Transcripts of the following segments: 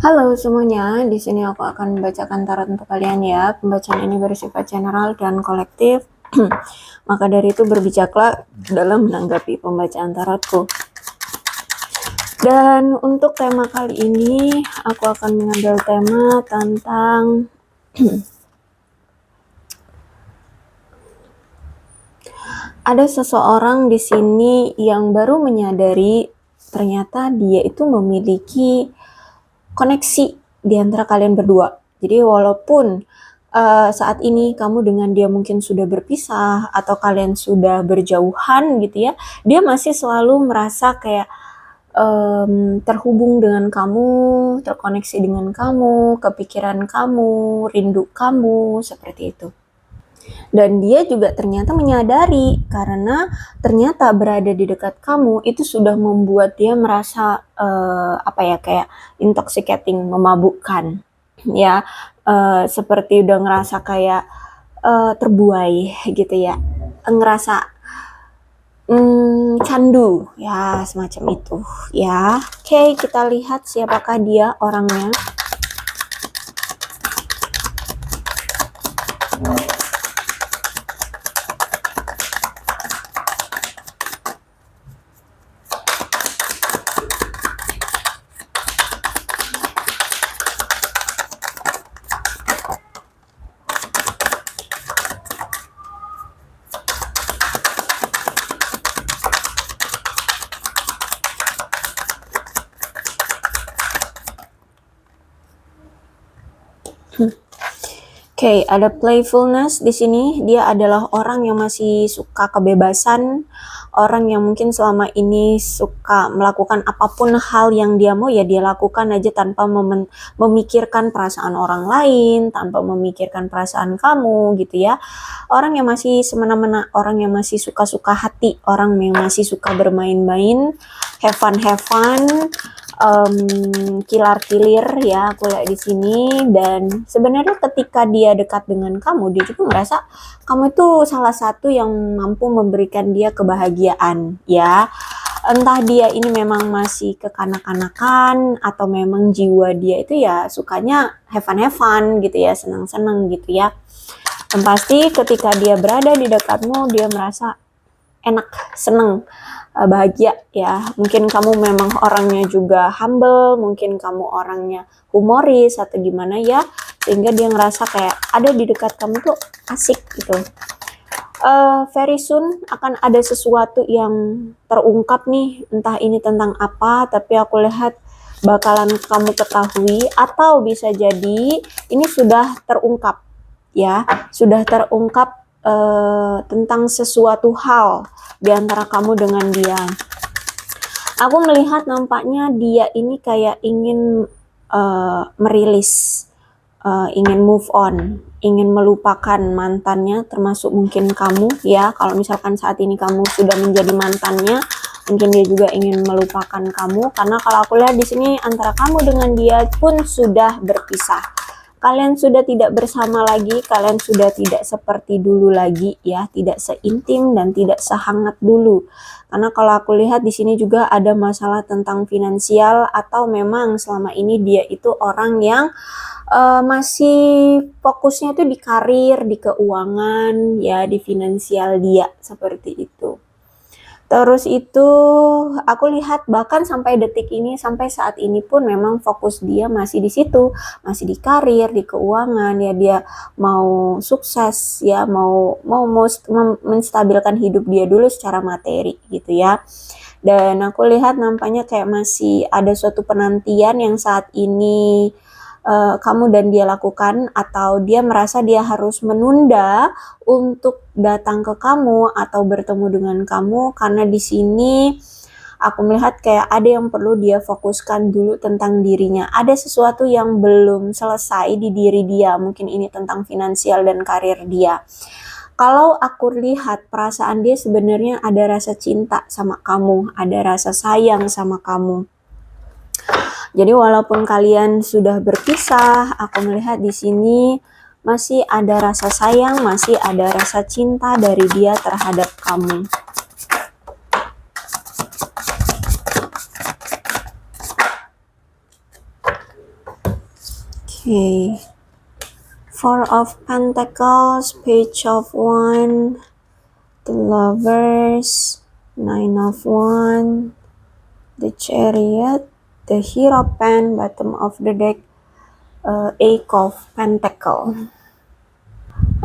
Halo semuanya, di sini aku akan membacakan tarot untuk kalian ya. Pembacaan ini bersifat general dan kolektif. Maka dari itu berbijaklah dalam menanggapi pembacaan tarotku. Dan untuk tema kali ini, aku akan mengambil tema tentang ada seseorang di sini yang baru menyadari ternyata dia itu memiliki koneksi di antara kalian berdua. Jadi walaupun saat ini kamu dengan dia mungkin sudah berpisah atau kalian sudah berjauhan gitu ya, dia masih selalu merasa kayak terhubung dengan kamu, terkoneksi dengan kamu, kepikiran kamu, rindu kamu, seperti itu. Dan dia juga ternyata menyadari karena ternyata berada di dekat kamu itu sudah membuat dia merasa kayak intoxicating, memabukkan ya, seperti udah ngerasa kayak terbuai gitu ya, ngerasa candu ya, semacam itu ya. Oke, kita lihat siapakah dia orangnya. Oke, ada playfulness di sini. Dia adalah orang yang masih suka kebebasan, orang yang mungkin selama ini suka melakukan apapun hal yang dia mau ya dia lakukan aja tanpa memikirkan perasaan orang lain, tanpa memikirkan perasaan kamu gitu ya. Orang yang masih semena-mena, orang yang masih suka-suka hati, orang yang masih suka bermain-main, have fun, kilar-kilir ya aku lihat di sini. Dan sebenarnya ketika dia dekat dengan kamu, dia juga merasa kamu itu salah satu yang mampu memberikan dia kebahagiaan ya. Entah dia ini memang masih kekanak-kanakan atau memang jiwa dia itu ya sukanya have fun gitu ya, senang-senang gitu ya. Dan pasti ketika dia berada di dekatmu, dia merasa enak, seneng, bahagia ya. Mungkin kamu memang orangnya juga humble, mungkin kamu orangnya humoris atau gimana ya, sehingga dia ngerasa kayak ada di dekat kamu tuh asik gitu. Very soon akan ada sesuatu yang terungkap nih, entah ini tentang apa, tapi aku lihat bakalan kamu ketahui, atau bisa jadi ini sudah terungkap ya, sudah terungkap tentang sesuatu hal di antara kamu dengan dia. Aku melihat nampaknya dia ini kayak ingin merilis, ingin move on, ingin melupakan mantannya, termasuk mungkin kamu ya. Kalau misalkan saat ini kamu sudah menjadi mantannya, mungkin dia juga ingin melupakan kamu, karena kalau aku lihat di sini antara kamu dengan dia pun sudah berpisah. Kalian sudah tidak bersama lagi, kalian sudah tidak seperti dulu lagi ya, tidak seintim dan tidak sehangat dulu. Karena kalau aku lihat di sini juga ada masalah tentang finansial, atau memang selama ini dia itu orang yang masih fokusnya itu di karir, di keuangan ya, di finansial dia, seperti itu. Terus itu aku lihat bahkan sampai detik ini, sampai saat ini pun memang fokus dia masih di situ, masih di karir, di keuangan ya. Dia mau sukses ya, mau menstabilkan hidup dia dulu secara materi gitu ya. Dan aku lihat nampaknya kayak masih ada suatu penantian yang saat ini kamu dan dia lakukan, atau dia merasa dia harus menunda untuk datang ke kamu atau bertemu dengan kamu, karena di sini aku melihat kayak ada yang perlu dia fokuskan dulu tentang dirinya. Ada sesuatu yang belum selesai di diri dia, mungkin ini tentang finansial dan karir dia. Kalau aku lihat perasaan dia sebenarnya ada rasa cinta sama kamu, ada rasa sayang sama kamu. Jadi walaupun kalian sudah berpisah, aku melihat di sini masih ada rasa sayang, masih ada rasa cinta dari dia terhadap kamu. Okay. Four of Pentacles, Page of Wands, the Lovers, Nine of Wands, the Chariot, the Hierophant, bottom of the deck, Eight of Pentacles.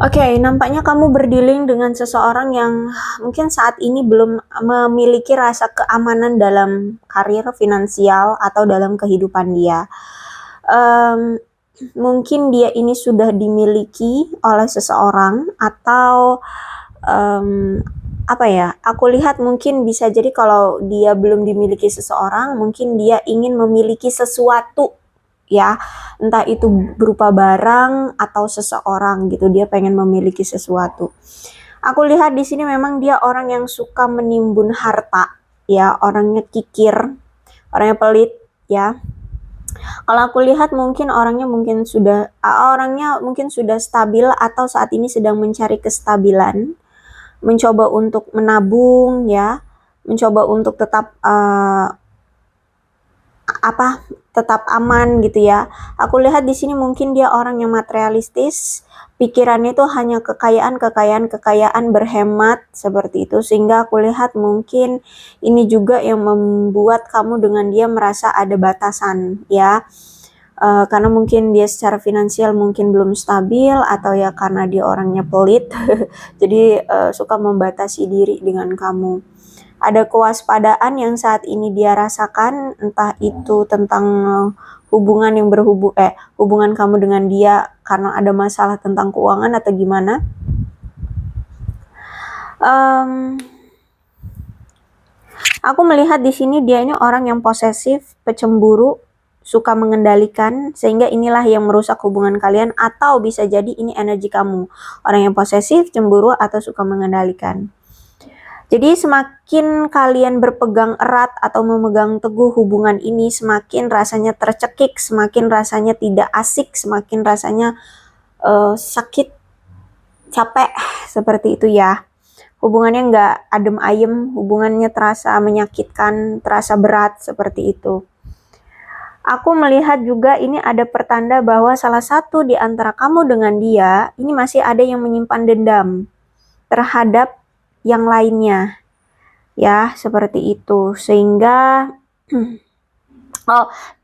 Oke, nampaknya kamu berdealing dengan seseorang yang mungkin saat ini belum memiliki rasa keamanan dalam karir, finansial, atau dalam kehidupan dia. Mungkin dia ini sudah dimiliki oleh seseorang atau apa ya, aku lihat mungkin bisa jadi kalau dia belum dimiliki seseorang, mungkin dia ingin memiliki sesuatu ya, entah itu berupa barang atau seseorang gitu, dia pengen memiliki sesuatu. Aku lihat di sini memang dia orang yang suka menimbun harta ya, orangnya kikir, orangnya pelit ya. Kalau aku lihat mungkin orangnya mungkin sudah stabil atau saat ini sedang mencari kestabilan, mencoba untuk menabung ya, mencoba untuk tetap tetap aman gitu ya. Aku lihat di sini mungkin dia orang yang materialistis, pikirannya itu hanya kekayaan, berhemat seperti itu, sehingga aku lihat mungkin ini juga yang membuat kamu dengan dia merasa ada batasan ya. Karena mungkin dia secara finansial mungkin belum stabil, atau ya karena dia orangnya pelit jadi suka membatasi diri dengan kamu. Ada kewaspadaan yang saat ini dia rasakan, entah itu tentang hubungan kamu dengan dia karena ada masalah tentang keuangan atau gimana. Aku melihat di sini dia ini orang yang posesif, pecemburu, suka mengendalikan, sehingga inilah yang merusak hubungan kalian, atau bisa jadi ini energi kamu, orang yang posesif, cemburu, atau suka mengendalikan. Jadi semakin kalian berpegang erat atau memegang teguh hubungan ini, semakin rasanya tercekik, semakin rasanya tidak asik, semakin rasanya sakit, capek, seperti itu ya. Hubungannya nggak adem ayem, hubungannya terasa menyakitkan, terasa berat, seperti itu. Aku melihat juga ini ada pertanda bahwa salah satu di antara kamu dengan dia, ini masih ada yang menyimpan dendam terhadap yang lainnya. Ya, seperti itu. Sehingga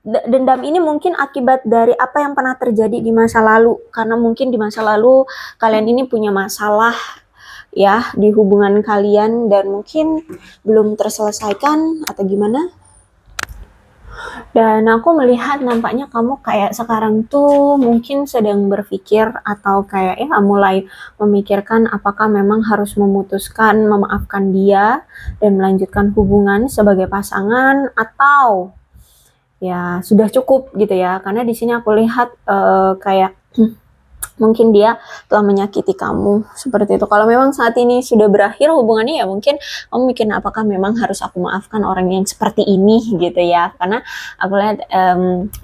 dendam ini mungkin akibat dari apa yang pernah terjadi di masa lalu. Karena mungkin di masa lalu kalian ini punya masalah ya di hubungan kalian dan mungkin belum terselesaikan atau gimana. Dan aku melihat nampaknya kamu kayak sekarang tuh mungkin sedang berpikir atau kayak ya mulai memikirkan apakah memang harus memutuskan memaafkan dia dan melanjutkan hubungan sebagai pasangan, atau ya sudah cukup gitu ya. Karena di sini aku lihat kayak mungkin dia telah menyakiti kamu, seperti itu. Kalau memang saat ini sudah berakhir hubungannya, ya mungkin kamu mikir apakah memang harus aku maafkan orang yang seperti ini gitu ya. Karena aku lihat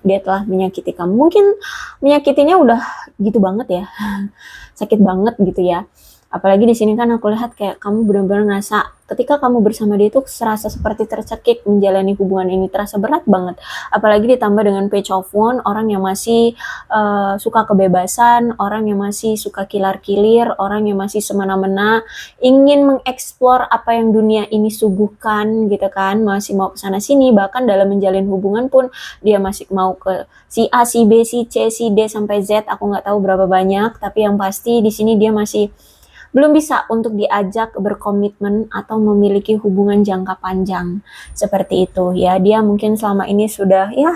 dia telah menyakiti kamu. Mungkin menyakitinya udah gitu banget ya, sakit banget gitu ya. Apalagi di sini kan aku lihat kayak kamu benar-benar ngerasa ketika kamu bersama dia itu serasa seperti tercekik, menjalani hubungan ini terasa berat banget. Apalagi ditambah dengan Page of Wands, orang yang masih suka kebebasan, orang yang masih suka kilar-kilir, orang yang masih semena-mena, ingin mengeksplor apa yang dunia ini suguhkan gitu kan, masih mau kesana sini, bahkan dalam menjalin hubungan pun dia masih mau ke si A, si B, si C, si D sampai Z, aku nggak tahu berapa banyak, tapi yang pasti di sini dia masih belum bisa untuk diajak berkomitmen atau memiliki hubungan jangka panjang seperti itu ya. Dia mungkin selama ini sudah ya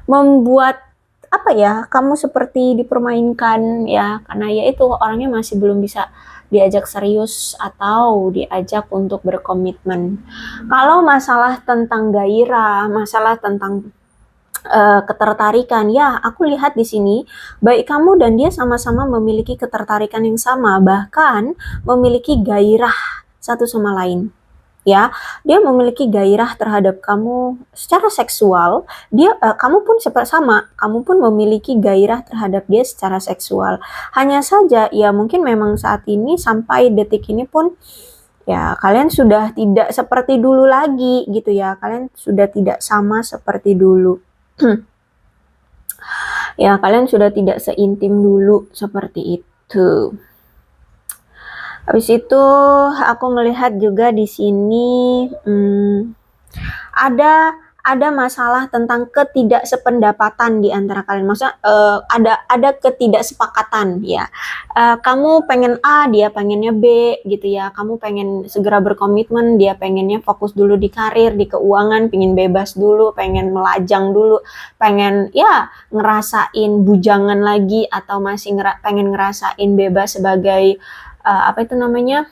membuat apa ya, kamu seperti dipermainkan ya, karena ya itu orangnya masih belum bisa diajak serius atau diajak untuk berkomitmen. Kalau masalah tentang gairah, masalah tentang ketertarikan, ya aku lihat di sini baik kamu dan dia sama-sama memiliki ketertarikan yang sama, bahkan memiliki gairah satu sama lain ya. Dia memiliki gairah terhadap kamu secara seksual, kamu pun sama, kamu pun memiliki gairah terhadap dia secara seksual. Hanya saja ya mungkin memang saat ini sampai detik ini pun ya kalian sudah tidak seperti dulu lagi gitu ya, kalian sudah tidak sama seperti dulu. Ya, kalian sudah tidak seintim dulu seperti itu. Habis itu aku melihat juga di sini ada masalah tentang ketidaksependapatan di antara kalian. Maksudnya ada ketidaksepakatan ya. Kamu pengen A, dia pengennya B gitu ya. Kamu pengen segera berkomitmen, dia pengennya fokus dulu di karir, di keuangan, pengen bebas dulu, pengen melajang dulu, pengen ya ngerasain bujangan lagi atau masih pengen ngerasain bebas sebagai apa itu namanya?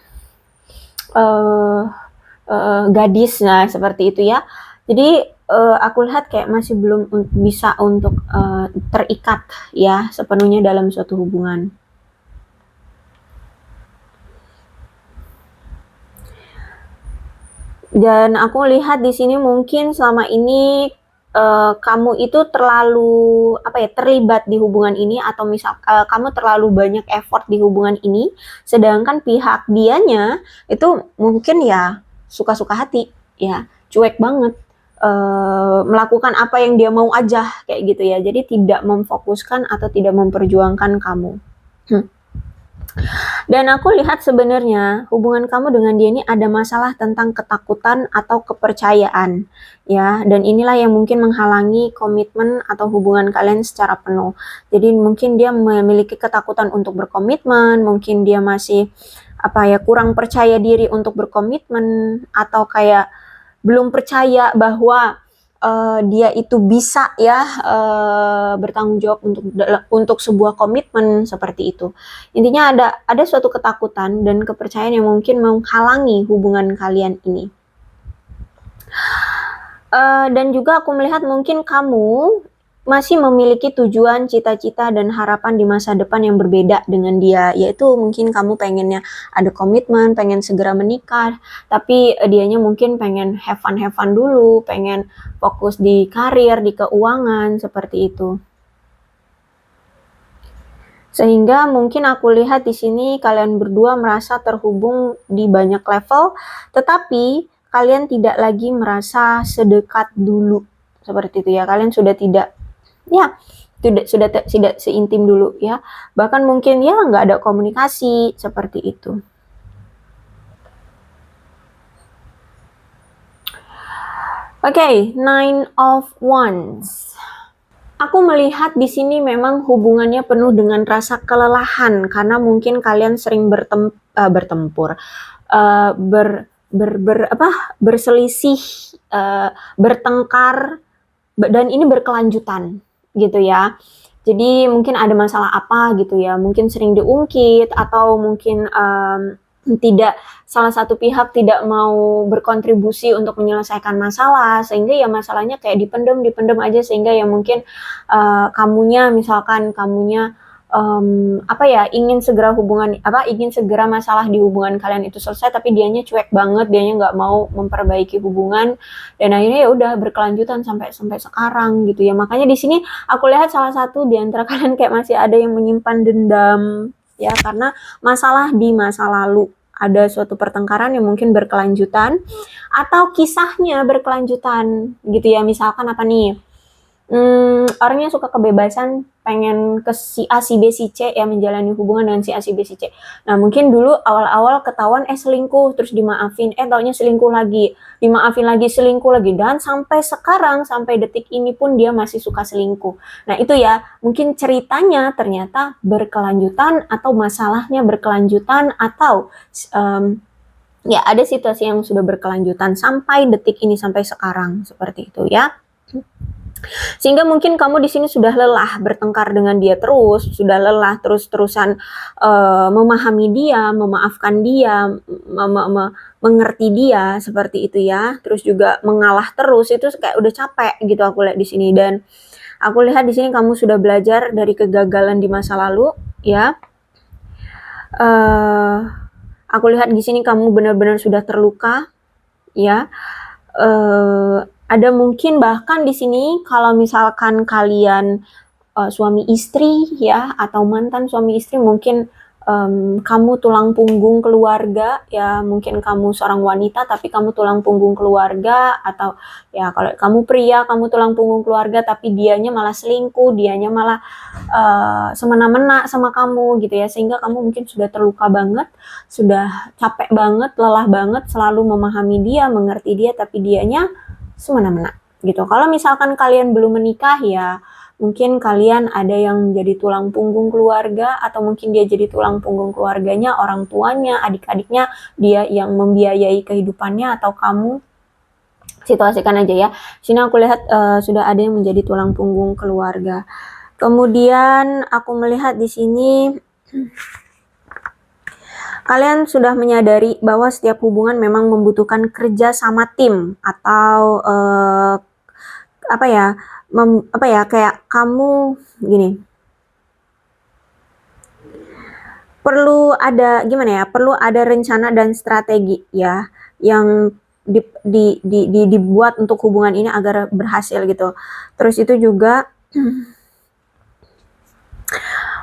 Gadis, nah seperti itu ya. Jadi aku lihat kayak masih belum bisa untuk terikat ya sepenuhnya dalam suatu hubungan. Dan aku lihat di sini mungkin selama ini kamu itu terlalu terlibat di hubungan ini, atau misal kamu terlalu banyak effort di hubungan ini, sedangkan pihak dianya itu mungkin ya suka-suka hati ya, cuek banget, melakukan apa yang dia mau aja kayak gitu ya. Jadi tidak memfokuskan atau tidak memperjuangkan kamu. Dan aku lihat sebenarnya hubungan kamu dengan dia ini ada masalah tentang ketakutan atau kepercayaan ya, dan inilah yang mungkin menghalangi komitmen atau hubungan kalian secara penuh. Jadi mungkin dia memiliki ketakutan untuk berkomitmen, mungkin dia masih kurang percaya diri untuk berkomitmen, atau kayak belum percaya bahwa dia itu bisa ya bertanggung jawab untuk sebuah komitmen seperti itu. Intinya ada suatu ketakutan dan kepercayaan yang mungkin menghalangi hubungan kalian ini. Dan juga aku melihat mungkin kamu masih memiliki tujuan, cita-cita, dan harapan di masa depan yang berbeda dengan dia, yaitu mungkin kamu pengennya ada komitmen, pengen segera menikah, tapi dianya mungkin pengen have fun dulu, pengen fokus di karir, di keuangan, seperti itu. Sehingga mungkin aku lihat di sini kalian berdua merasa terhubung di banyak level, tetapi kalian tidak lagi merasa sedekat dulu, seperti itu ya. Kalian sudah tidak tidak seintim dulu ya, bahkan mungkin ya nggak ada komunikasi seperti itu. Oke, Nine of Wands. Aku melihat di sini memang hubungannya penuh dengan rasa kelelahan karena mungkin kalian sering bertempur, berselisih, bertengkar, dan ini berkelanjutan gitu ya. Jadi mungkin ada masalah apa gitu ya, mungkin sering diungkit, atau mungkin salah satu pihak tidak mau berkontribusi untuk menyelesaikan masalah, sehingga ya masalahnya kayak dipendem aja, sehingga ya mungkin kamunya ingin segera masalah di hubungan kalian itu selesai, tapi dianya cuek banget, dianya nggak mau memperbaiki hubungan, dan akhirnya ya udah berkelanjutan sampai sekarang gitu ya. Makanya di sini aku lihat salah satu di antara kalian kayak masih ada yang menyimpan dendam ya, karena masalah di masa lalu, ada suatu pertengkaran yang mungkin berkelanjutan atau kisahnya berkelanjutan gitu ya. Misalkan apa nih, orangnya suka kebebasan, pengen ke si A, si B, si C ya, menjalani hubungan dengan si A, si B, si C. Nah mungkin dulu awal-awal ketahuan selingkuh, terus dimaafin, taunya selingkuh lagi, dimaafin lagi, selingkuh lagi, dan sampai sekarang, sampai detik ini pun dia masih suka selingkuh. Nah itu ya, mungkin ceritanya ternyata berkelanjutan, atau masalahnya berkelanjutan, atau ya ada situasi yang sudah berkelanjutan sampai detik ini, sampai sekarang, seperti itu ya. Sehingga mungkin kamu di sini sudah lelah bertengkar dengan dia terus, sudah lelah terus-terusan memahami dia, memaafkan dia, mengerti dia, seperti itu ya. Terus juga mengalah terus, itu kayak udah capek gitu aku lihat di sini. Dan aku lihat di sini kamu sudah belajar dari kegagalan di masa lalu ya. Aku lihat di sini kamu benar-benar sudah terluka ya. Ada mungkin bahkan di sini kalau misalkan kalian suami istri ya, atau mantan suami istri, mungkin kamu tulang punggung keluarga, ya mungkin kamu seorang wanita tapi kamu tulang punggung keluarga, atau ya kalau kamu pria kamu tulang punggung keluarga tapi dianya malah selingkuh, dianya malah semena-mena sama kamu gitu ya, sehingga kamu mungkin sudah terluka banget, sudah capek banget, lelah banget selalu memahami dia, mengerti dia, tapi dianya semena-mena gitu. Kalau misalkan kalian belum menikah, ya mungkin kalian ada yang menjadi tulang punggung keluarga, atau mungkin dia jadi tulang punggung keluarganya, orang tuanya, adik-adiknya, dia yang membiayai kehidupannya, atau kamu. Situasikan aja ya. Sini aku lihat sudah ada yang menjadi tulang punggung keluarga. Kemudian aku melihat di sini kalian sudah menyadari bahwa setiap hubungan memang membutuhkan kerja sama tim, atau kayak kamu gini, perlu ada perlu ada rencana dan strategi ya yang dibuat untuk hubungan ini agar berhasil gitu. Terus itu juga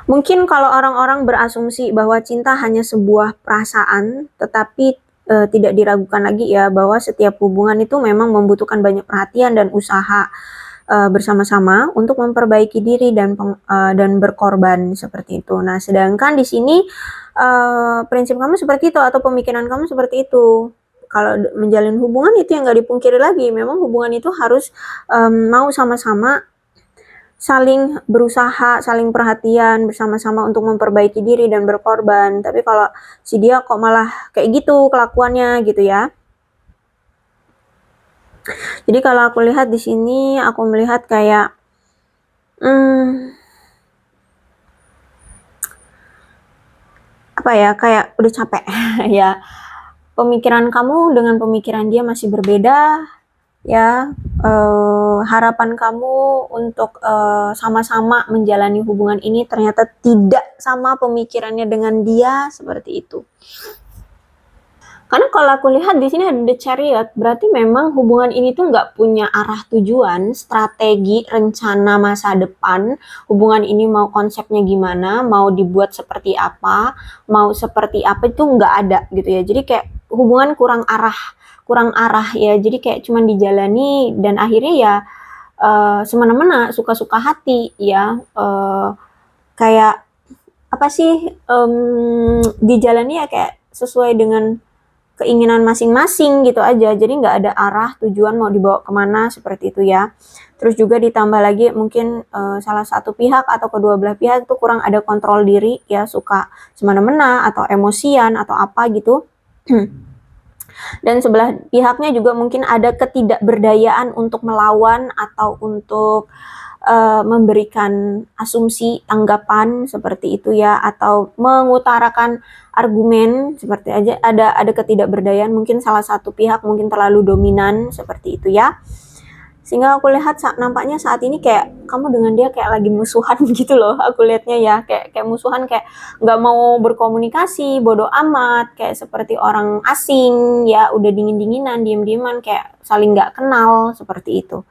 mungkin kalau orang-orang berasumsi bahwa cinta hanya sebuah perasaan, tetapi tidak diragukan lagi ya bahwa setiap hubungan itu memang membutuhkan banyak perhatian dan usaha bersama-sama untuk memperbaiki diri dan berkorban seperti itu. Nah, sedangkan di sini prinsip kamu seperti itu atau pemikiran kamu seperti itu. Kalau menjalin hubungan itu yang nggak dipungkiri lagi, memang hubungan itu harus mau sama-sama saling berusaha, saling perhatian bersama-sama untuk memperbaiki diri dan berkorban. Tapi kalau si dia kok malah kayak gitu kelakuannya gitu ya. Jadi kalau aku lihat di sini, aku melihat kayak kayak udah capek ya. Pemikiran kamu dengan pemikiran dia masih berbeda ya. Harapan kamu untuk sama-sama menjalani hubungan ini ternyata tidak sama pemikirannya dengan dia, seperti itu. Karena kalau aku lihat di sini ada The Chariot, berarti memang hubungan ini tuh nggak punya arah tujuan, strategi, rencana masa depan. Hubungan ini mau konsepnya gimana, mau dibuat seperti apa, mau seperti apa itu nggak ada gitu ya. Jadi kayak hubungan kurang arah ya. Jadi kayak cuman dijalani dan akhirnya ya semena-mena, suka-suka hati ya. Kayak apa sih, dijalani ya kayak sesuai dengan keinginan masing-masing gitu aja, jadi nggak ada arah tujuan mau dibawa kemana, seperti itu ya. Terus juga ditambah lagi mungkin salah satu pihak atau kedua belah pihak itu kurang ada kontrol diri ya, suka semena-mena atau emosian atau apa gitu. Dan sebelah pihaknya juga mungkin ada ketidakberdayaan untuk melawan atau untuk memberikan asumsi, tanggapan seperti itu ya, atau mengutarakan argumen, seperti aja ada ketidakberdayaan, mungkin salah satu pihak mungkin terlalu dominan, seperti itu ya. Sehingga aku lihat nampaknya saat ini kayak kamu dengan dia kayak lagi musuhan gitu loh, aku lihatnya ya, kayak musuhan, kayak nggak mau berkomunikasi, bodoh amat, kayak seperti orang asing ya, udah dingin-dinginan, diem-dieman, kayak saling nggak kenal, seperti itu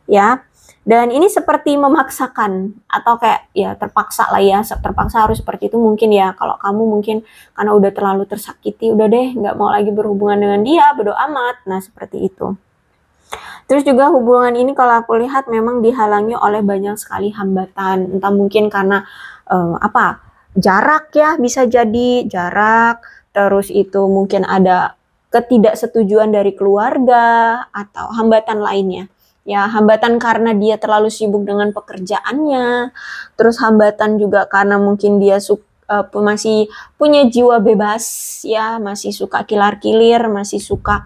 ya. Dan ini seperti memaksakan atau kayak ya terpaksa lah ya, terpaksa harus seperti itu mungkin ya. Kalau kamu mungkin karena udah terlalu tersakiti, udah deh nggak mau lagi berhubungan dengan dia, bodo amat. Nah, seperti itu. Terus juga hubungan ini kalau aku lihat memang dihalangi oleh banyak sekali hambatan. Entah mungkin karena jarak ya, bisa jadi jarak. Terus itu mungkin ada ketidaksetujuan dari keluarga atau hambatan lainnya. Ya, hambatan karena dia terlalu sibuk dengan pekerjaannya, terus hambatan juga karena mungkin dia masih punya jiwa bebas ya, masih suka kilar-kilir, masih suka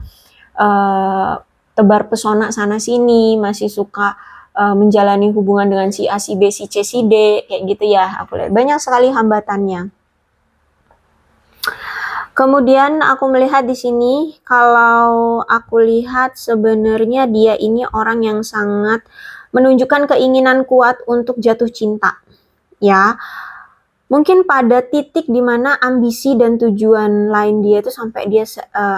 tebar pesona sana sini, masih suka menjalani hubungan dengan si A, si B, si C, si D, kayak gitu ya. Aku lihat banyak sekali hambatannya. Kemudian aku melihat di sini, kalau aku lihat sebenarnya dia ini orang yang sangat menunjukkan keinginan kuat untuk jatuh cinta. Ya, mungkin pada titik dimana ambisi dan tujuan lain dia itu sampai dia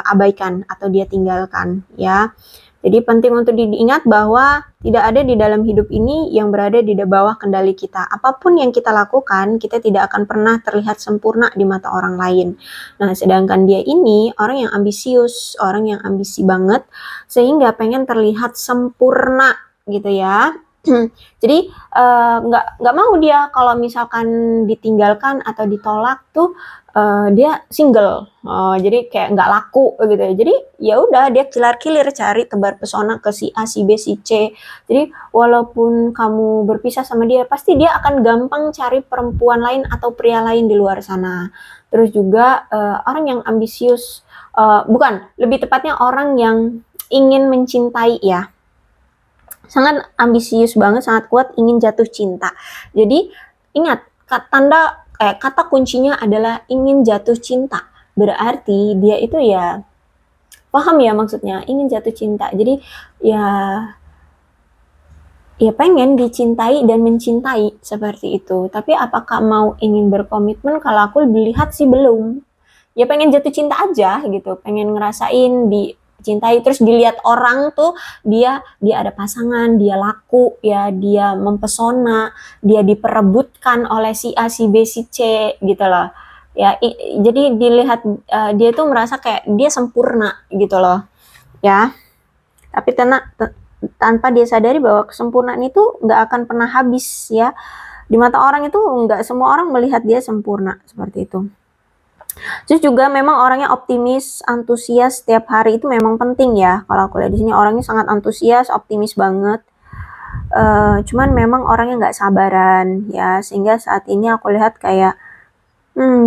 abaikan atau dia tinggalkan. Ya, Jadi penting untuk diingat bahwa tidak ada di dalam hidup ini yang berada di bawah kendali kita. Apapun yang kita lakukan, kita tidak akan pernah terlihat sempurna di mata orang lain. Nah, sedangkan dia ini orang yang ambisius, orang yang ambisi banget, sehingga pengen terlihat sempurna gitu ya. Jadi nggak mau dia kalau misalkan ditinggalkan atau ditolak tuh dia single. Jadi kayak nggak laku gitu ya. Jadi ya udah dia kilar-kilir cari tebar pesona ke si A, si B, si C. Jadi walaupun kamu berpisah sama dia, pasti dia akan gampang cari perempuan lain atau pria lain di luar sana. Terus juga orang yang ambisius, bukan, lebih tepatnya orang yang ingin mencintai ya. Sangat ambisius banget, sangat kuat ingin jatuh cinta. Jadi ingat, kata kuncinya adalah ingin jatuh cinta. Berarti dia itu ya paham ya maksudnya, ingin jatuh cinta. Jadi ya pengen dicintai dan mencintai seperti itu. Tapi apakah mau ingin berkomitmen? Kalau aku lihat sih belum. Ya pengen jatuh cinta aja gitu, pengen ngerasain dicintai, terus dilihat orang tuh dia ada pasangan, dia laku ya, dia mempesona, dia diperebutkan oleh si A, si B, si C gitu loh. Ya jadi dilihat dia tuh merasa kayak dia sempurna gitu loh. Ya. Tapi tanpa dia sadari bahwa kesempurnaan itu nggak akan pernah habis ya. Di mata orang itu nggak semua orang melihat dia sempurna seperti itu. Terus juga memang orangnya optimis, antusias setiap hari itu memang penting ya. Kalau aku lihat di sini orangnya sangat antusias, optimis banget. Cuman memang orangnya nggak sabaran ya, sehingga saat ini aku lihat kayak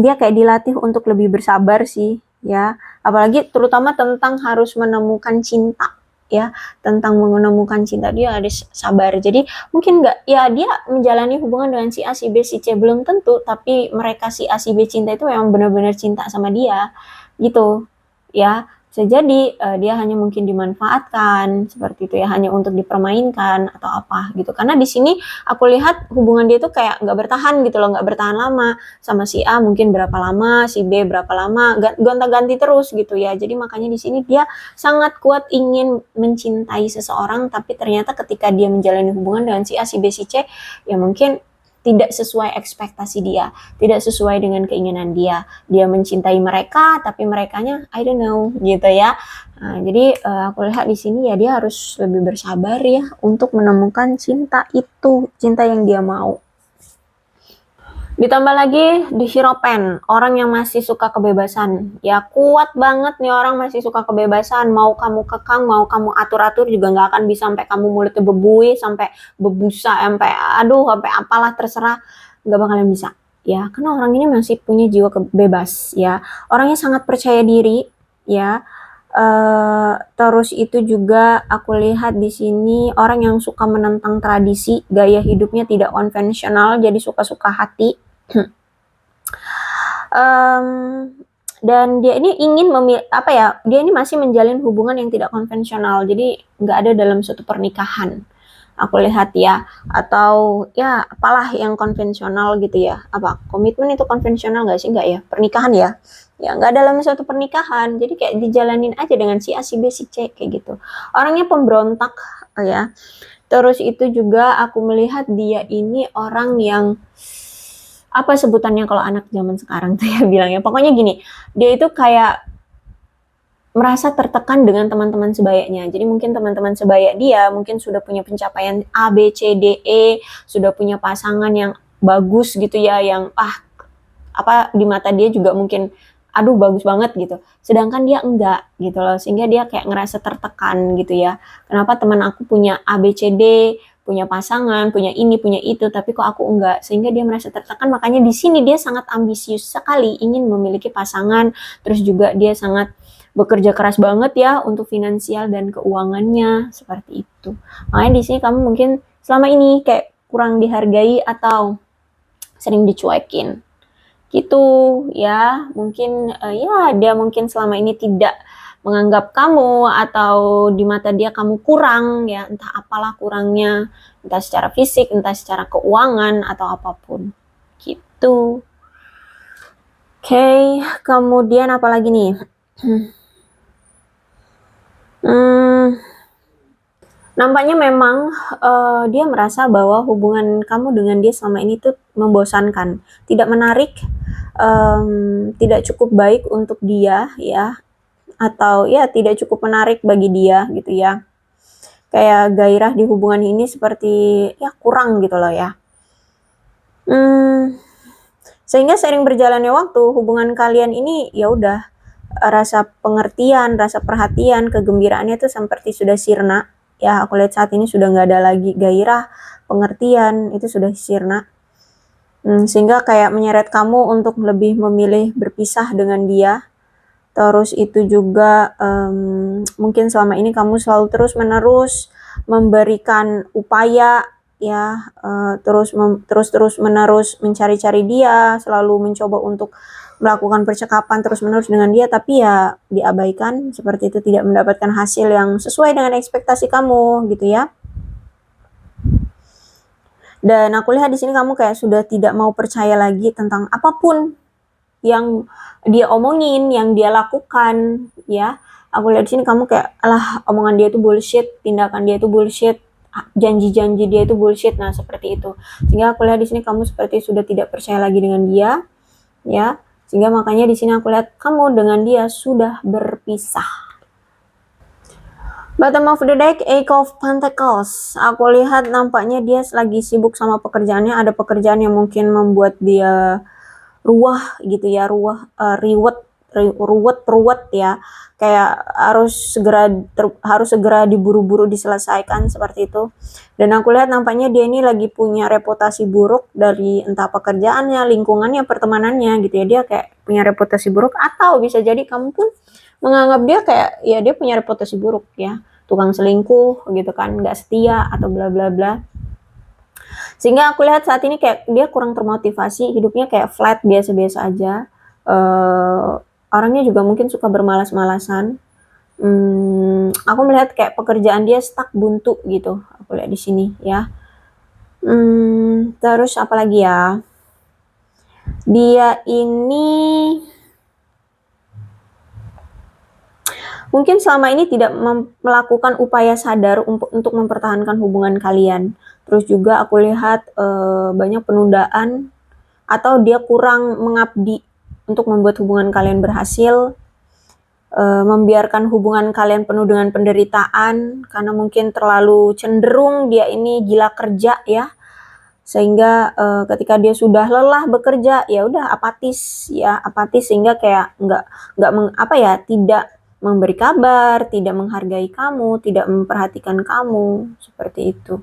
dia kayak dilatih untuk lebih bersabar sih ya. Apalagi terutama tentang harus menemukan cinta ya, tentang menemukan cinta dia harus sabar. Jadi mungkin nggak ya dia menjalani hubungan dengan si A, si B, si C belum tentu, tapi mereka si A, si B cinta itu memang benar-benar cinta sama dia gitu ya. Bisa jadi dia hanya mungkin dimanfaatkan seperti itu ya, hanya untuk dipermainkan atau apa gitu. Karena di sini aku lihat hubungan dia tuh kayak nggak bertahan gitu loh, nggak bertahan lama. Sama si A mungkin berapa lama, si B berapa lama, gonta-ganti terus gitu ya. Jadi makanya di sini dia sangat kuat ingin mencintai seseorang, tapi ternyata ketika dia menjalani hubungan dengan si A, si B, si C, ya mungkin tidak sesuai ekspektasi dia, tidak sesuai dengan keinginan dia. Dia mencintai mereka, tapi merekanya I don't know gitu ya. Nah, jadi aku lihat di sini ya dia harus lebih bersabar ya untuk menemukan cinta itu, cinta yang dia mau. Ditambah lagi di Hierophant, orang yang masih suka kebebasan. Ya kuat banget nih orang masih suka kebebasan. Mau kamu kekang, mau kamu atur-atur juga nggak akan bisa, sampai kamu mulutnya bebui, sampai bebusa, sampai sampai apalah terserah, nggak bakalan bisa. Ya, karena orang ini masih punya jiwa bebas ya. Orangnya sangat percaya diri ya. Terus itu juga aku lihat di sini orang yang suka menentang tradisi, gaya hidupnya tidak konvensional, jadi suka-suka hati. Dan dia ini ingin dia ini masih menjalin hubungan yang tidak konvensional, jadi nggak ada dalam suatu pernikahan. Aku lihat ya, atau ya apalah yang konvensional gitu ya. Apa komitmen itu konvensional nggak sih? Nggak ya, pernikahan ya. Ya nggak dalam suatu pernikahan, jadi kayak dijalanin aja dengan si A, si B, si C kayak gitu. Orangnya pemberontak ya. Terus itu juga aku melihat dia ini orang yang apa sebutannya kalau anak zaman sekarang tuh ya bilangnya. Pokoknya gini, dia itu kayak merasa tertekan dengan teman-teman sebayanya. Jadi mungkin teman-teman sebaya dia mungkin sudah punya pencapaian A, B, C, D, E, sudah punya pasangan yang bagus gitu ya, yang di mata dia juga mungkin aduh bagus banget gitu. Sedangkan dia enggak gitu loh, sehingga dia kayak ngerasa tertekan gitu ya. Kenapa teman aku punya A, B, C, D, punya pasangan, punya ini, punya itu, tapi kok aku enggak? Sehingga dia merasa tertekan. Makanya di sini dia sangat ambisius sekali ingin memiliki pasangan, terus juga dia sangat bekerja keras banget ya untuk finansial dan keuangannya seperti itu. Makanya di sini kamu mungkin selama ini kayak kurang dihargai atau sering dicuekin gitu ya. Mungkin ya dia mungkin selama ini tidak menganggap kamu, atau di mata dia kamu kurang ya, entah apalah kurangnya, entah secara fisik, entah secara keuangan atau apapun gitu. Oke, kemudian apa lagi nih? Nampaknya memang, dia merasa bahwa hubungan kamu dengan dia selama ini tuh membosankan, tidak menarik, tidak cukup baik untuk dia ya, atau ya tidak cukup menarik bagi dia gitu ya. Kayak gairah di hubungan ini seperti ya kurang gitu loh ya. Sehingga seiring berjalannya waktu, hubungan kalian ini ya udah, rasa pengertian, rasa perhatian, kegembiraannya tuh seperti sudah sirna. Ya aku lihat saat ini sudah nggak ada lagi gairah, pengertian, itu sudah sirna. Sehingga kayak menyeret kamu untuk lebih memilih berpisah dengan dia. Terus itu juga mungkin selama ini kamu selalu terus-menerus memberikan upaya ya, terus-menerus mencari-cari dia, selalu mencoba untuk melakukan percakapan terus-menerus dengan dia, tapi ya diabaikan, seperti itu, tidak mendapatkan hasil yang sesuai dengan ekspektasi kamu gitu ya. Dan aku lihat di sini kamu kayak sudah tidak mau percaya lagi tentang apapun yang dia omongin, yang dia lakukan, ya. Aku lihat di sini kamu kayak, alah, omongan dia itu bullshit, tindakan dia itu bullshit, janji-janji dia itu bullshit. Nah, seperti itu. Sehingga aku lihat di sini kamu seperti sudah tidak percaya lagi dengan dia, ya. Sehingga makanya di sini aku lihat kamu dengan dia sudah berpisah. Bottom of the deck, Eight of Pentacles. Aku lihat nampaknya dia lagi sibuk sama pekerjaannya. Ada pekerjaan yang mungkin membuat dia ruwet gitu ya, ruwet ya, kayak harus segera diburu-buru diselesaikan seperti itu. Dan aku lihat nampaknya dia ini lagi punya reputasi buruk dari entah pekerjaannya, lingkungannya, pertemanannya gitu ya. Dia kayak punya reputasi buruk, atau bisa jadi kamu pun menganggap dia kayak ya dia punya reputasi buruk ya, tukang selingkuh gitu kan, nggak setia atau bla bla bla. Sehingga aku lihat saat ini kayak dia kurang termotivasi, hidupnya kayak flat, biasa-biasa aja. Orangnya juga mungkin suka bermalas-malasan. Aku melihat kayak pekerjaan dia stuck, buntu gitu. Aku lihat di sini ya. Terus apa lagi ya? Dia ini mungkin selama ini tidak melakukan upaya sadar untuk mempertahankan hubungan kalian. Terus juga aku lihat banyak penundaan, atau dia kurang mengabdi untuk membuat hubungan kalian berhasil, membiarkan hubungan kalian penuh dengan penderitaan, karena mungkin terlalu cenderung dia ini gila kerja ya, sehingga ketika dia sudah lelah bekerja ya udah apatis sehingga kayak tidak memberi kabar, tidak menghargai kamu, tidak memperhatikan kamu, seperti itu.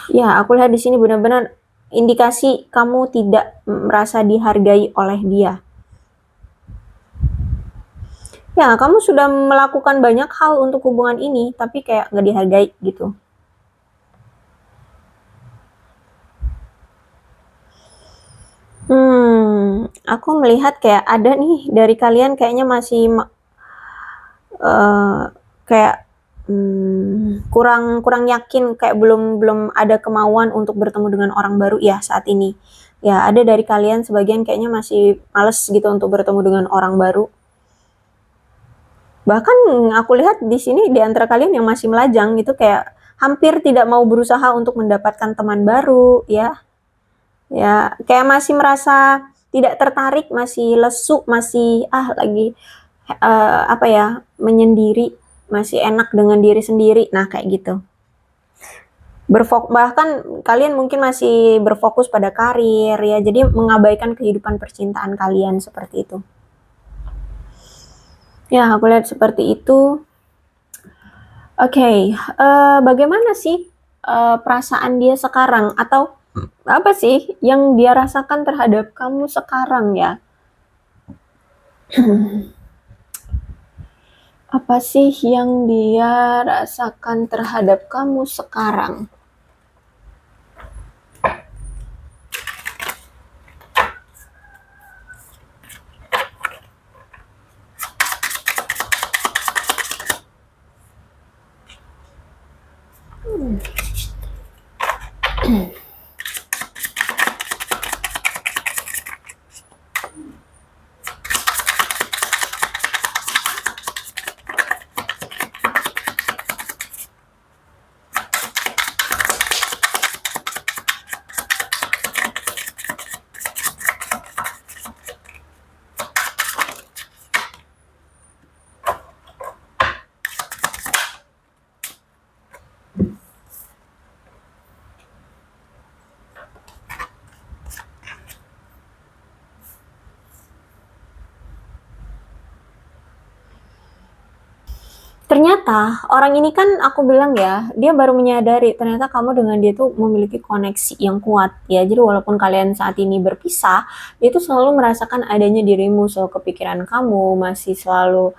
Ya, aku lihat di sini benar-benar indikasi kamu tidak merasa dihargai oleh dia. Ya, kamu sudah melakukan banyak hal untuk hubungan ini, tapi kayak nggak dihargai gitu. Aku melihat kayak ada nih dari kalian kayaknya masih kayak kurang yakin, kayak belum ada kemauan untuk bertemu dengan orang baru ya saat ini. Ya, ada dari kalian sebagian kayaknya masih males gitu untuk bertemu dengan orang baru. Bahkan aku lihat di sini di antara kalian yang masih melajang itu kayak hampir tidak mau berusaha untuk mendapatkan teman baru ya. Ya, kayak masih merasa tidak tertarik, masih lesu, masih lagi menyendiri, masih enak dengan diri sendiri. Nah, kayak gitu. Bahkan kalian mungkin masih berfokus pada karir ya, jadi mengabaikan kehidupan percintaan kalian, seperti itu. Ya, aku lihat seperti itu. Oke, bagaimana sih perasaan dia sekarang, atau apa sih yang dia rasakan terhadap kamu sekarang ya? Apa sih yang dia rasakan terhadap kamu sekarang? ternyata orang ini kan aku bilang ya, dia baru menyadari ternyata kamu dengan dia tuh memiliki koneksi yang kuat ya. Jadi walaupun kalian saat ini berpisah, dia tuh selalu merasakan adanya dirimu, selalu kepikiran kamu, masih selalu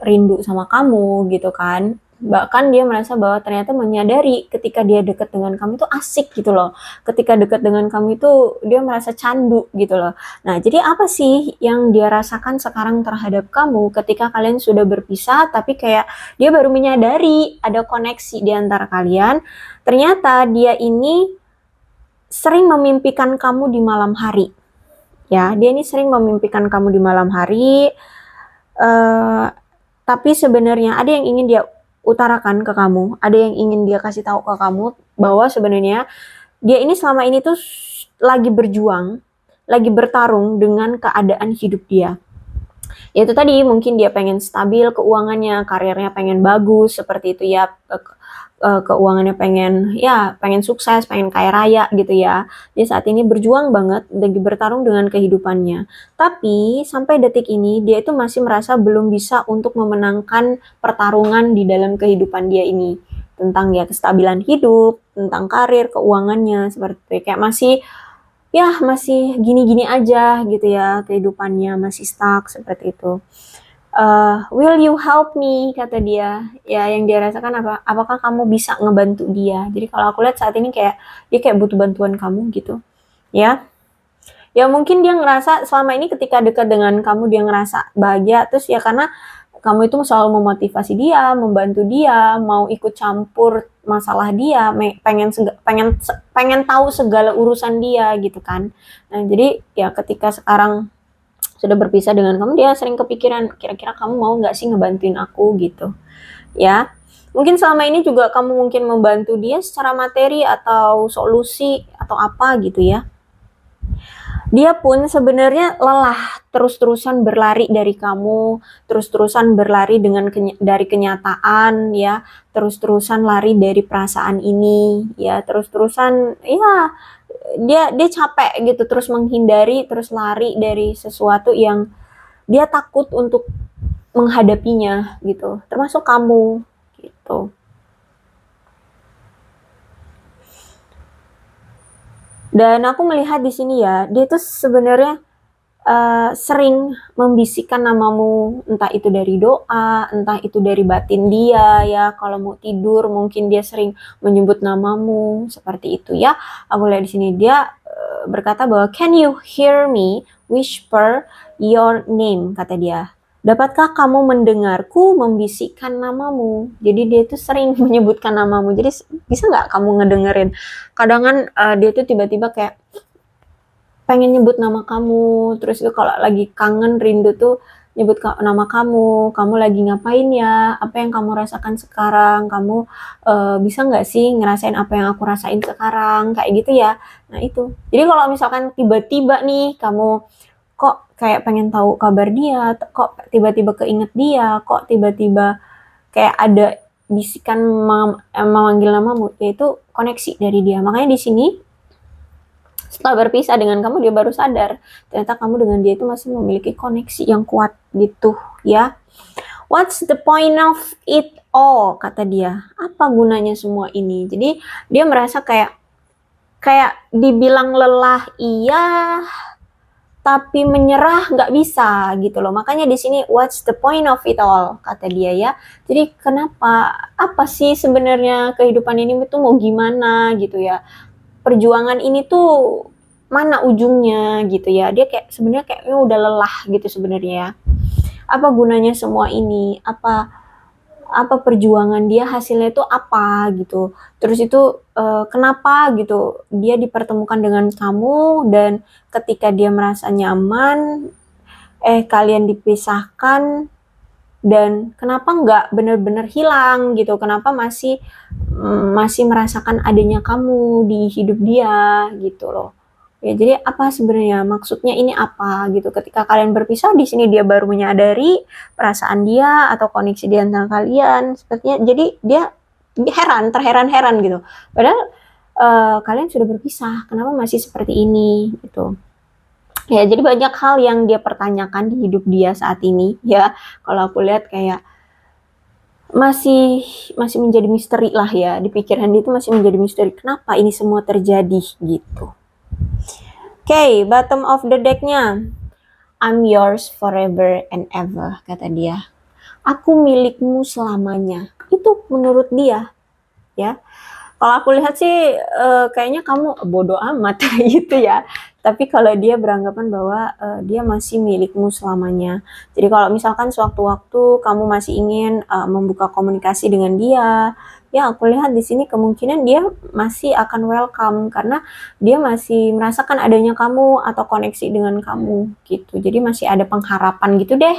rindu sama kamu gitu kan. Bahkan dia merasa bahwa ternyata menyadari ketika dia dekat dengan kamu itu asik gitu loh. Ketika dekat dengan kamu itu dia merasa candu gitu loh. Nah, jadi apa sih yang dia rasakan sekarang terhadap kamu ketika kalian sudah berpisah tapi kayak dia baru menyadari ada koneksi di antara kalian. Ternyata dia ini sering memimpikan kamu di malam hari. Ya, dia ini sering memimpikan kamu di malam hari. Tapi sebenarnya ada yang ingin dia utarakan ke kamu, ada yang ingin dia kasih tahu ke kamu bahwa sebenarnya dia ini selama ini tuh lagi berjuang, lagi bertarung dengan keadaan hidup dia. Ya itu tadi, mungkin dia pengen stabil keuangannya, karirnya pengen bagus seperti itu ya, keuangannya pengen sukses, pengen kaya raya gitu ya. Dia saat ini berjuang banget, lagi bertarung dengan kehidupannya. Tapi sampai detik ini dia itu masih merasa belum bisa untuk memenangkan pertarungan di dalam kehidupan dia ini. Tentang ya kestabilan hidup, tentang karir, keuangannya seperti itu. Kayak masih gini-gini aja gitu ya, kehidupannya masih stuck seperti itu. Will you help me, kata dia. Ya, yang dia rasakan apakah kamu bisa ngebantu dia. Jadi kalau aku lihat saat ini kayak dia kayak butuh bantuan kamu gitu ya. Ya mungkin dia ngerasa selama ini ketika dekat dengan kamu dia ngerasa bahagia, terus ya karena kamu itu selalu memotivasi dia, membantu dia, mau ikut campur masalah dia, pengen tahu segala urusan dia gitu kan. Nah, jadi ya ketika sekarang sudah berpisah dengan kamu, dia sering kepikiran, kira-kira kamu mau nggak sih ngebantuin aku gitu ya. Mungkin selama ini juga kamu mungkin membantu dia secara materi atau solusi atau apa gitu ya. Dia pun sebenarnya lelah terus-terusan berlari dari kamu, terus-terusan berlari dari kenyataan ya, terus-terusan lari dari perasaan ini ya, terus-terusan ya dia capek gitu, terus menghindari, terus lari dari sesuatu yang dia takut untuk menghadapinya gitu, termasuk kamu gitu. Dan aku melihat di sini ya, dia tuh sebenarnya sering membisikkan namamu, entah itu dari doa, entah itu dari batin dia ya. Kalau mau tidur mungkin dia sering menyebut namamu seperti itu ya. Aku lihat di sini dia berkata bahwa can you hear me whisper your name, kata dia. Dapatkah kamu mendengarku membisikkan namamu? Jadi dia tuh sering menyebutkan namamu. Jadi bisa nggak kamu ngedengerin? Kadang kan dia tuh tiba-tiba kayak pengen nyebut nama kamu, terus itu kalau lagi kangen rindu tuh nyebut nama kamu lagi ngapain ya, apa yang kamu rasakan sekarang, kamu bisa nggak sih ngerasain apa yang aku rasain sekarang, kayak gitu ya. Nah itu, jadi kalau misalkan tiba-tiba nih kamu kok kayak pengen tahu kabar dia, kok tiba-tiba keinget dia, kok tiba-tiba kayak ada bisikan memanggil namamu, yaitu koneksi dari dia. Makanya di sini setelah berpisah dengan kamu dia baru sadar ternyata kamu dengan dia itu masih memiliki koneksi yang kuat gitu ya. What's the point of it all, kata dia. Apa gunanya semua ini? Jadi dia merasa kayak dibilang lelah iya, tapi menyerah nggak bisa gitu loh. Makanya di sini what's the point of it all, kata dia ya. Jadi kenapa, apa sih sebenarnya kehidupan ini tuh mau gimana gitu ya. Perjuangan ini tuh mana ujungnya gitu ya. Dia kayak sebenarnya kayaknya udah lelah gitu sebenarnya ya. Apa gunanya semua ini? Apa perjuangan dia hasilnya itu apa gitu. Terus itu kenapa gitu dia dipertemukan dengan kamu, dan ketika dia merasa nyaman kalian dipisahkan, dan kenapa nggak benar-benar hilang gitu, kenapa masih merasakan adanya kamu di hidup dia gitu loh ya. Jadi apa sebenarnya maksudnya ini apa gitu, ketika kalian berpisah di sini dia baru menyadari perasaan dia atau koneksi di antara kalian sepertinya. Jadi dia terheran-heran gitu, padahal kalian sudah berpisah, kenapa masih seperti ini gitu ya. Jadi banyak hal yang dia pertanyakan di hidup dia saat ini ya. Kalau aku lihat kayak masih masih menjadi misteri lah ya, di pikiran dia itu masih menjadi misteri, kenapa ini semua terjadi gitu. Oke, bottom of the deck-nya, I'm yours forever and ever, kata dia. Aku milikmu selamanya. Itu menurut dia, ya. Kalau aku lihat sih kayaknya kamu bodoh amat gitu ya. Tapi kalau dia beranggapan bahwa dia masih milikmu selamanya. Jadi kalau misalkan sewaktu-waktu kamu masih ingin membuka komunikasi dengan dia, ya aku lihat di sini kemungkinan dia masih akan welcome karena dia masih merasakan adanya kamu atau koneksi dengan kamu gitu. Jadi masih ada pengharapan gitu deh,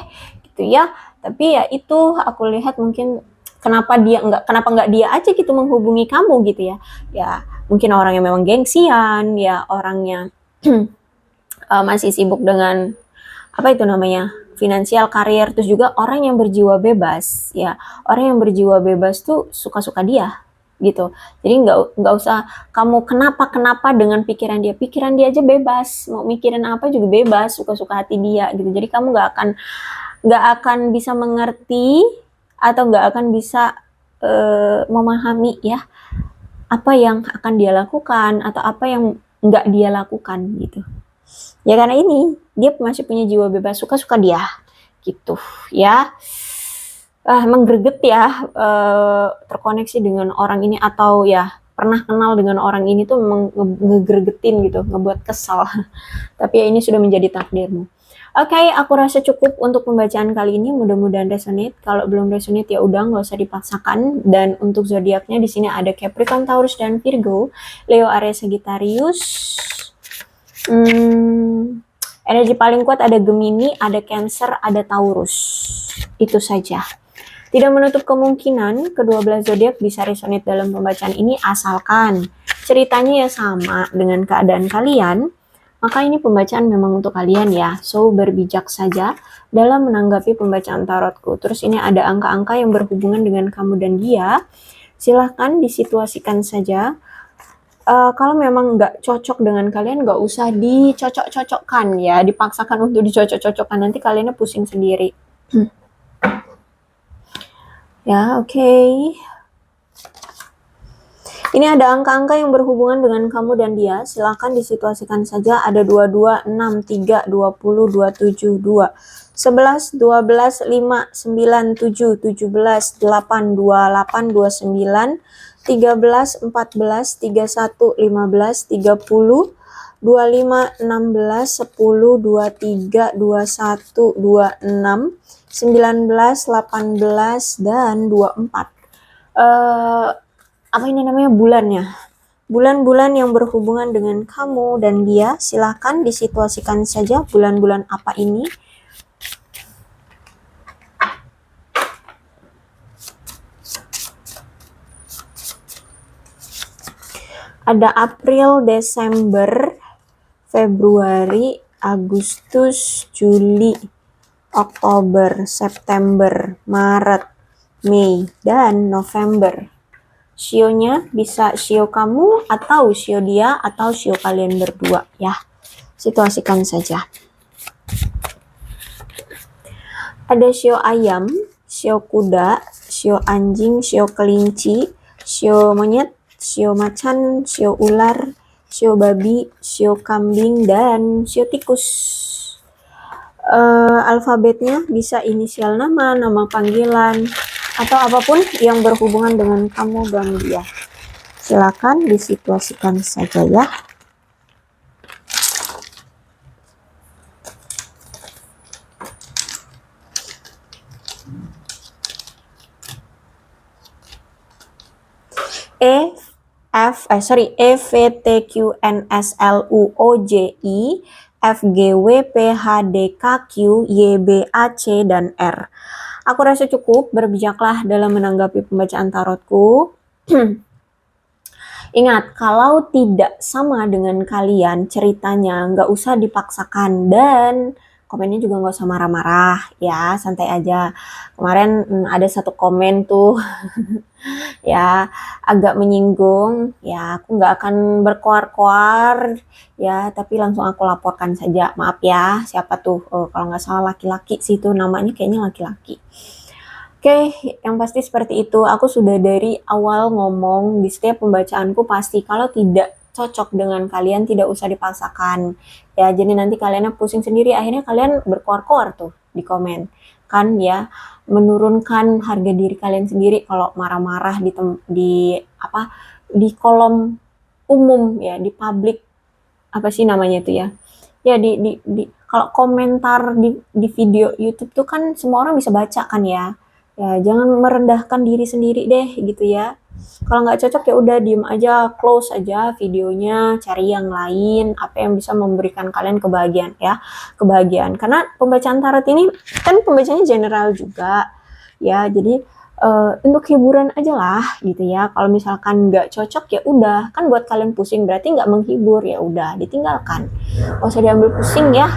gitu ya. Tapi ya itu aku lihat mungkin kenapa nggak dia aja gitu menghubungi kamu gitu ya mungkin orangnya memang gengsian ya, orangnya masih sibuk dengan apa itu namanya finansial karir, terus juga orang yang berjiwa bebas ya, orang yang berjiwa bebas tuh suka-suka dia gitu. Jadi nggak usah kamu kenapa dengan pikiran dia aja bebas, mau mikirin apa juga bebas, suka-suka hati dia gitu. Jadi kamu nggak akan bisa mengerti atau nggak akan bisa memahami ya apa yang akan dia lakukan atau apa yang nggak dia lakukan gitu. Ya karena ini dia masih punya jiwa bebas, suka-suka dia gitu ya. Emang greget ya terkoneksi dengan orang ini atau ya pernah kenal dengan orang ini tuh memang ngegregetin gitu, ngebuat kesal. Tapi ya ini sudah menjadi takdirmu. Oke, aku rasa cukup untuk pembacaan kali ini. Mudah-mudahan resonate. Kalau belum resonate ya udah nggak usah dipaksakan. Dan untuk zodiaknya di sini ada Capricorn, Taurus, dan Virgo. Leo, Aries, Sagittarius. Energi paling kuat ada Gemini, ada Cancer, ada Taurus. Itu saja. Tidak menutup kemungkinan kedua belah zodiak bisa resonate dalam pembacaan ini asalkan ceritanya ya sama dengan keadaan kalian. Maka ini pembacaan memang untuk kalian ya. So, berbijak saja dalam menanggapi pembacaan tarotku. Terus ini ada angka-angka yang berhubungan dengan kamu dan dia. Silahkan disituasikan saja. Kalau memang nggak cocok dengan kalian, nggak usah dicocok-cocokkan ya. Dipaksakan untuk dicocok-cocokkan. Nanti kaliannya pusing sendiri. Ya, oke. Ini ada angka-angka yang berhubungan dengan kamu dan dia. Silahkan disituasikan saja. Ada 22, 6, 3, 20, 27, 2, 11, 12, 5, 9, 7, 17, 8, 28, 29, 13, 14, 31, 15, 30, 25, 16, 10, 23, 21, 26, 19, 18, dan 24. Apa ini namanya bulannya? Bulan-bulan yang berhubungan dengan kamu dan dia, silahkan disituasikan saja bulan-bulan apa ini. Ada April, Desember, Februari, Agustus, Juli, Oktober, September, Maret, Mei, dan November. Shio-nya bisa shio kamu atau shio dia atau shio kalian berdua ya. Situasikan saja. Ada shio ayam, shio kuda, shio anjing, shio kelinci, shio monyet, shio macan, shio ular, shio babi, shio kambing, dan shio tikus. Alfabetnya bisa inisial nama, nama panggilan, atau apapun yang berhubungan dengan kamu dan dia. Silakan disituasikan saja ya. E V T Q N S L U O J I F G W P H D K Q Y B A C dan R. Aku rasa cukup, berbijaklah dalam menanggapi pembacaan tarotku. Ingat, kalau tidak sama dengan kalian ceritanya, nggak usah dipaksakan. Dan komennya juga nggak usah marah-marah, ya santai aja. Kemarin ada satu komen tuh, ya agak menyinggung, ya aku nggak akan berkoar-koar, ya tapi langsung aku laporkan saja. Maaf ya, siapa tuh? Kalau nggak salah laki-laki sih tuh namanya, kayaknya laki-laki. Oke, yang pasti seperti itu. Aku sudah dari awal ngomong di setiap pembacaanku pasti kalau tidak cocok dengan kalian tidak usah dipaksakan. Ya, jadi nanti kalian pusing sendiri, akhirnya kalian berkoar-koar tuh di komen. Kan ya, menurunkan harga diri kalian sendiri kalau marah-marah di apa di kolom umum ya, di publik apa sih namanya itu ya? Ya kalau komentar di video YouTube tuh kan semua orang bisa baca kan ya. Ya jangan merendahkan diri sendiri deh gitu ya. Kalau nggak cocok ya udah diem aja, close aja videonya, cari yang lain, apa yang bisa memberikan kalian kebahagiaan ya, kebahagiaan. Karena pembacaan tarot ini kan pembacanya general juga ya, jadi untuk hiburan aja lah gitu ya. Kalau misalkan nggak cocok ya udah, kan buat kalian pusing berarti nggak menghibur, ya udah ditinggalkan. Nggak usah diambil pusing ya.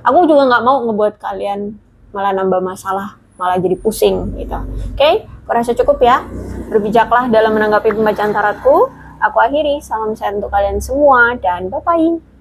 Aku juga nggak mau ngebuat kalian malah nambah masalah, malah jadi pusing gitu. Oke, aku rasa cukup ya. Berbijaklah dalam menanggapi pembacaan tarotku. Aku akhiri, salam sehat untuk kalian semua dan bye-bye.